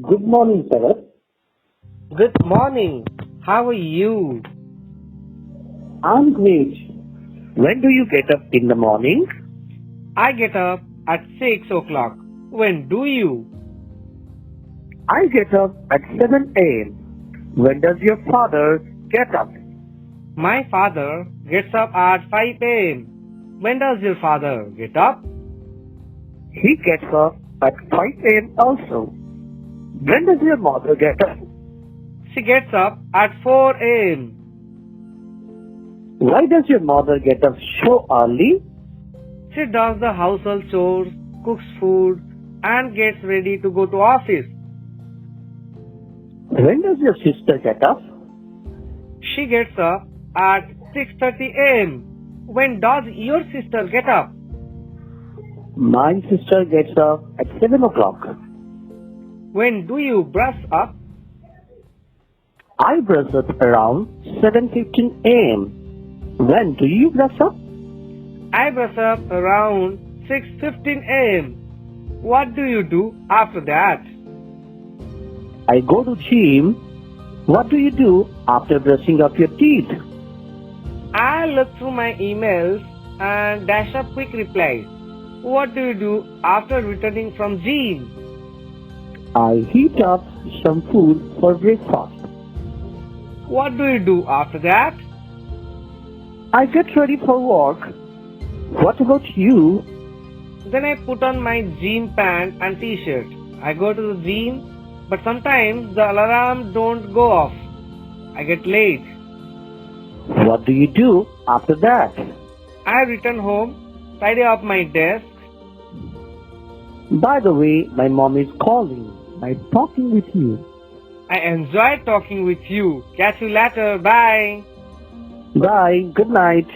Good morning, sir. Good morning. How are you? I'm great. When do you get up in the morning? I get up at 6 o'clock. When do you? I get up at 7 a.m. When does your father get up? My father gets up at 5 a.m. When does your father get up? He gets up at 5 a.m. also. When does your mother get up? She gets up at 4 a.m. Why does your mother get up so early? She does the household chores, cooks food, and gets ready to go to office. When does your sister get up? She gets up at 6:30 a.m. When does your sister get up? My sister gets up at 7 o'clock. When do you brush up? I brush up around 7:15 a.m. When do you brush up? I brush up around 6:15 a.m. What do you do after that? I go to gym. What do you do after brushing up your teeth? I look through my emails and dash up quick replies. What do you do after returning from gym? I heat up some food for breakfast. What do you do after that? I get ready for work. What about you? Then I put on my gym pant and t-shirt. I go to the gym, but sometimes the alarm don't go off. I get late. What do you do after that? I return home, tidy up my desk. By the way, my mom is calling. I'm talking with you. I enjoy talking with you. Catch you later. Bye. Bye. Good night.